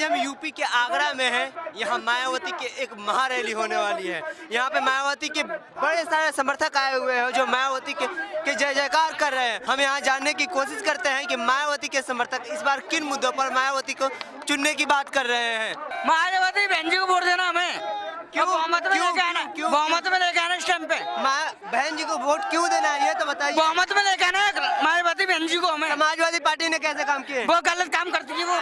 आज हम यूपी के आगरा में हैं। यहाँ मायावती के एक महारैली होने वाली है। यहाँ पे मायावती के बड़े सारे समर्थक आए हुए हैं जो मायावती के जय जयकार कर रहे हैं। हम यहाँ जानने की कोशिश करते हैं कि मायावती के समर्थक इस बार किन मुद्दों पर मायावती को चुनने की बात कर रहे हैं। मायावती बहन जी को वोट देना हमें। क्यों बहुमत में लेके आना, बहुमत में लेके आना इस टाइम पे। बहन जी को वोट क्यों देना है ये तो बताइए। बहुमत में लेके आना मायावती बहन जी को हमें। समाजवादी पार्टी ने कैसे काम किए? वो गलत काम करती है, वो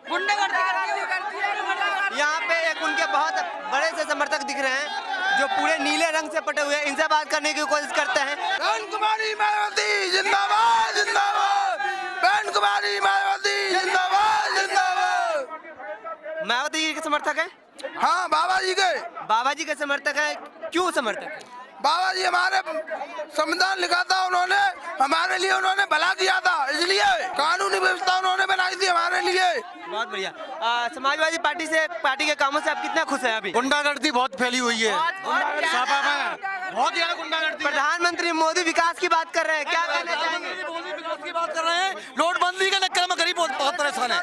गुंडागर्दी करती है। यहाँ पे एक उनके बहुत बड़े से समर्थक दिख रहे हैं जो पूरे नीले रंग से पटे हुए हैं। इनसे बात करने की कोशिश करते हैं। बहन कुमारी मायावती जिंदाबाद जिंदाबाद, बहन कुमारी मायावती जिंदाबाद जिंदाबाद। मायावती जी के समर्थक है? हाँ, बाबा जी के समर्थक है। क्यों समर्थक? बाबा जी हमारे संविधान लिखा था, उन्होंने हमारे लिए उन्होंने भला किया था, इसलिए कानूनी व्यवस्था उन्होंने बनाई थी हमारे लिए। बहुत बढ़िया। समाजवादी पार्टी के कामों से आप कितना खुश हैं? अभी गुंडागर्दी बहुत फैली हुई है सपा में, बहुत ज्यादा गुंडागर्दी। प्रधानमंत्री मोदी विकास की बात कर रहे हैं, क्या कहना चाहेंगे? मोदी विकास की बात कर रहे हैं। नोटबंदी के चक्कर में गरीब बहुत परेशान है।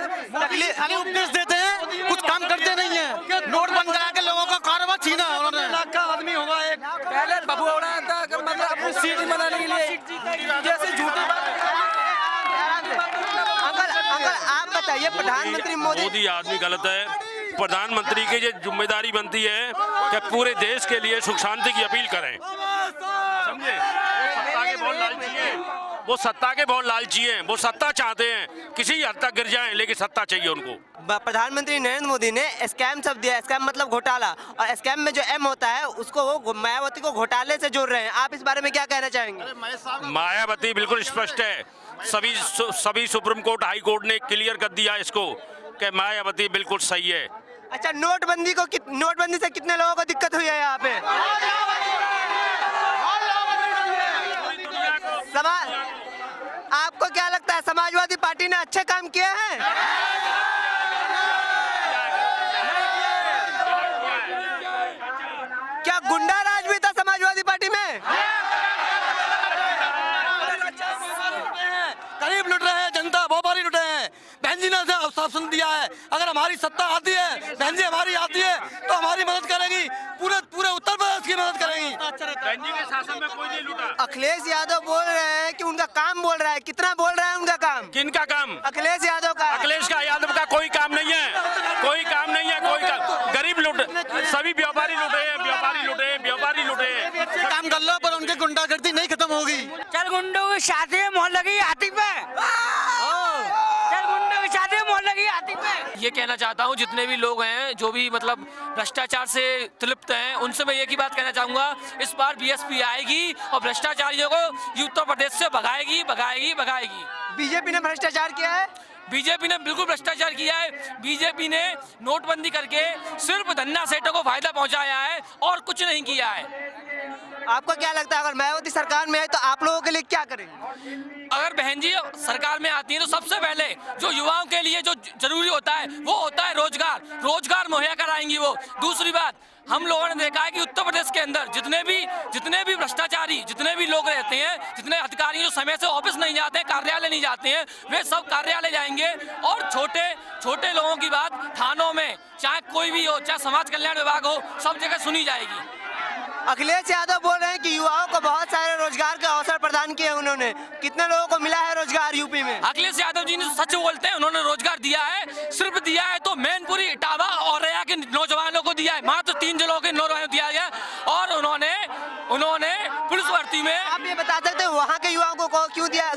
खाली उपदेश देते हैं, कुछ काम करते नहीं है। नोट बंद करा के लोगों का कारोबार छीना उन्होंने। लाख का आदमी होगा एक, पहले बबुआ उड़ाया था, मतलब अपनी सीट बनाने के लिए जैसे झूठी अंकल आप बताइए, प्रधानमंत्री मोदी आदमी गलत है। प्रधानमंत्री की ये जिम्मेदारी बनती है कि पूरे देश के लिए सुख शांति की अपील करें, समझे? सत्ता के बहुत लालची हैं, वो सत्ता के बहुत लालची हैं, वो सत्ता चाहते हैं, किसी हद तक गिर जाएं लेकिन सत्ता चाहिए उनको। प्रधानमंत्री नरेंद्र मोदी ने स्कैम शब्द दिया। स्कैम मतलब घोटाला, और स्कैम में जो एम होता है उसको वो मायावती को घोटाले से जोड़ रहे हैं। आप इस बारे में क्या कहना चाहेंगे? मायावती बिल्कुल स्पष्ट है। सभी सुप्रीम कोर्ट, हाई कोर्ट ने क्लियर कर दिया इसको कि मायावती बिल्कुल सही है। अच्छा, नोटबंदी से कितने लोगों को दिक्कत हुई है यहाँ पे? आपको क्या लगता है समाजवादी पार्टी ने अच्छे काम किए हैं? क्या गुंडा राज भी था समाजवादी पार्टी में? गरीब लुट रहे हैं, जनता व्यापारी लुटे हैं। बहन जी ने आश्वासन दिया है, अगर हमारी सत्ता आती है, बहन जी हमारी आती है तो हमारी मदद करेगी, पूरे उत्तर प्रदेश की मदद करेगी। बहन जी के शासन में कोई नहीं लूटा। अखिलेश यादव बोल रहे हैं कि उनका काम बोल रहा है। कितना बोल रहा है उनका काम? किनका काम? अखिलेश यादव का। अखिलेश का कोई काम नहीं है, कोई काम नहीं है, कोई काम। गरीब लूट, सभी व्यापारी लूटे हैं, व्यापारी लूटे। काम कर लो पर उनकी गुंडागर्दी नहीं खत्म होगी। चल गुंडों की शादी में मोहर लगी हाथी पे, चल गुंडों की शादी में मोहर लगी हाथी पे। ये कहना चाहता हूँ जितने भी लोग हैं जो भी मतलब भ्रष्टाचार से तृप्त हैं, उनसे मैं एक ही बात कहना चाहूँगा, इस बार बीएसपी आएगी और भ्रष्टाचारियों को उत्तर प्रदेश से भगाएगी। बीजेपी ने भ्रष्टाचार किया है? बीजेपी ने बिल्कुल भ्रष्टाचार किया है। बीजेपी ने नोटबंदी करके सिर्फ धन्ना सेठों को फायदा पहुंचाया है और कुछ नहीं किया है। आपको क्या लगता है अगर मायावती सरकार में है तो आप लोगों के लिए क्या करेंगे? अगर बहन जी सरकार में आती है तो सबसे पहले जो युवाओं के लिए जो जरूरी होता है वो होता है रोजगार मुहैया कराएंगी वो। दूसरी बात, हम लोगों ने देखा है कि उत्तर प्रदेश के अंदर जितने भी भ्रष्टाचारी, जितने भी लोग रहते हैं, जितने अधिकारी जो समय से ऑफिस नहीं जाते हैं, कार्यालय नहीं जाते हैं, वे सब कार्यालय जाएंगे। और छोटे लोगों की बात थानों में, चाहे कोई भी हो, चाहे समाज कल्याण विभाग हो, सब जगह सुनी जाएगी। अखिलेश यादव बोल रहे हैं कि युवाओं को बहुत सारे रोजगार के अवसर प्रदान किए उन्होंने। कितने लोगों को मिला है रोजगार यूपी में? अखिलेश यादव जी ने सच बोलते हैं, उन्होंने रोजगार दिया है। सिर्फ दिया है तो मैनपुरी, इटावा और रैया के नौजवानों को दिया है, मात्र 3 जिलों के नौजवानों को दिया गया। और उन्होंने पुलिस भर्ती में, आप ये बता सकते हैं वहाँ के युवाओं को क्यों दिया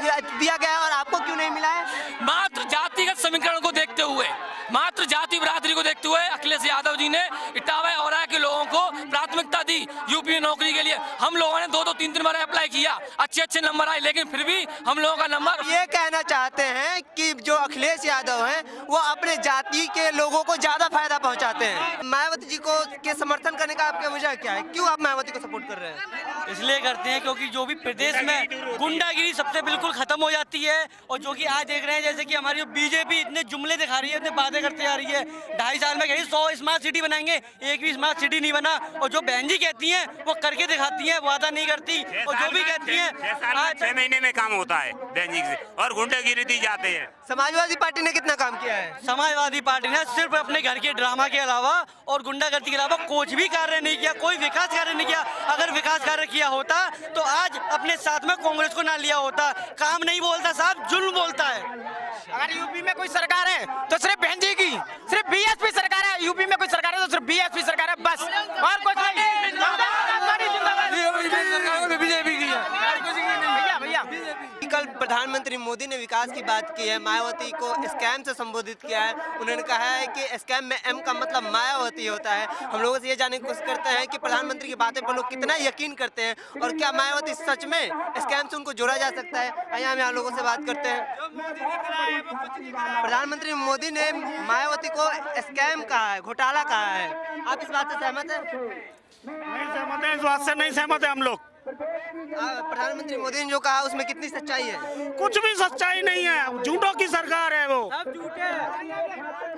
गया और आपको क्यों नहीं मिला है? मात्र जातिगत समीकरण को देखते हुए, मात्र जाति बिरादरी को देखते हुए अखिलेश यादव जी ने इटावा और रैया के लोगों को प्राथमिकता दी यूपी में नौकरी के लिए। हम लोगों ने 2-3 बार अप्लाई किया, अच्छे नंबर आए, लेकिन फिर भी हम लोगों का नंबर। ये कहना चाहते हैं कि जो अखिलेश यादव हैं वो अपने जाति के लोगों को ज्यादा फायदा पहुंचाते हैं। मायावती जी को के समर्थन करने का आपकी वजह क्या है? क्यों आप मायावती को सपोर्ट कर रहे हैं? इसलिए करते हैं क्योंकि जो भी प्रदेश में गुंडागिरी सबसे बिल्कुल खत्म हो जाती है। और जो कि आज देख रहे हैं जैसे कि हमारी बीजेपी इतने जुमले दिखा रही है, इतने बातें करते जा रही है, 2.5 साल में कहीं 100 स्मार्ट सिटी बनाएंगे, एक भी स्मार्ट सिटी नहीं बना। और जो बहन जी कहती हैं वो करके दिखाती हैं, वादा नहीं करती और जो भी कहती हैं 6 महीने में काम होता है दैनिक से, और गुंडागिरी दी जाते हैं। समाजवादी पार्टी ने कितना काम किया है? समाजवादी पार्टी ने सिर्फ अपने घर के ड्रामा के अलावा और गुंडागर्दी के अलावा कुछ भी कार्य नहीं किया, कोई विकास कार्य नहीं किया। अगर विकास कार्य किया होता तो आज अपने साथ में कांग्रेस को ना लिया होता। काम नहीं बोलता साहब, जुल्म बोलता है। अगर यूपी में कोई सरकार है तो सिर्फ बहन जी की, सिर्फ बीएसपी सरकार है। यूपी में कोई सरकार है तो सिर्फ बीएसपी सरकार है, बस, और कुछ नहीं। बीजेपी की है। भैया कल प्रधानमंत्री मोदी ने विकास की बात की है, मायावती को स्कैम से संबोधित किया है। उन्होंने कहा है कि स्कैम में एम का मतलब मायावती होता है। हम लोगों से ये जानने की कोशिश करते हैं कि प्रधानमंत्री की बातें पर लोग कितना यकीन करते हैं और क्या मायावती सच में स्कैम से उनको जोड़ा जा सकता है। आइए हम यहाँ लोगों से बात करते हैं। प्रधानमंत्री मोदी ने मायावती को स्कैम कहा है, घोटाला कहा है, आप इस बात से सहमत हैं? नहीं सहमत है, इस बात से नहीं सहमत है हम लोग। प्रधानमंत्री मोदी ने जो कहा उसमें कितनी सच्चाई है? कुछ भी सच्चाई नहीं है, झूठों की सरकार है वो।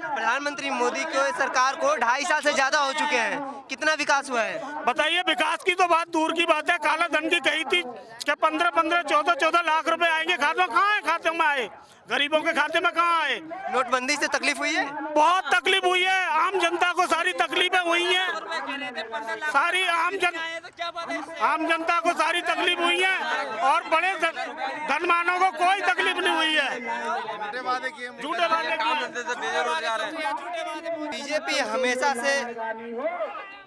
प्रधानमंत्री मोदी को सरकार को 2.5 साल से ज्यादा हो चुके हैं, कितना विकास हुआ है? बताइए, विकास की तो बात दूर की बात है। काला धन की कही थी कि 15-15, 14-14 लाख रुपए आएंगे खाते में, कहाँ है? खाते में आए? गरीबों के खाते में कहाँ आए? नोटबंदी से तकलीफ हुई है? बहुत तकलीफ हुई है, आम जनता को सारी तकलीफें हुई हैं। सारी आम जनता को सारी तकलीफ हुई है और बड़े धनवानों को कोई तकलीफ नहीं हुई है। झूठे वादे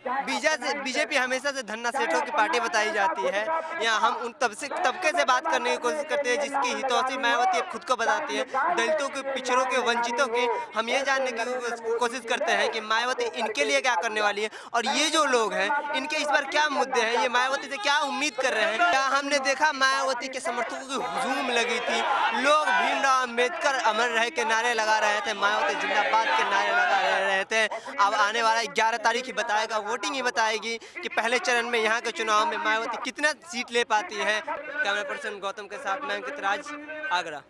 बीजेपी हमेशा से धन्ना सेठों की पार्टी बताई जाती है। यहाँ हम उन तबके से बात करने की कोशिश करते हैं जिसकी हितौसी मायावती खुद को बताती है। दलितों के, पिछड़ों के, वंचितों के हम ये जानने की कोशिश करते हैं कि मायावती इनके लिए क्या करने वाली है और ये जो लोग हैं इनके इस पर क्या मुद्दे हैं, ये मायावती से क्या उम्मीद कर रहे हैं। क्या हमने देखा मायावती के समर्थकों की हुजूम लगी थी, लोग भीमराव अम्बेडकर अमर रहे के नारे लगा रहे थे, मायावती जिंदाबाद के नारे लगा रहे थे। अब आने वाला 11 तारीख ही बताएगा, वोटिंग ही बताएगी कि पहले चरण में यहाँ के चुनाव में मायावती कितना सीट ले पाती है। कैमरा पर्सन गौतम के साथ मैं अंकित राज, आगरा।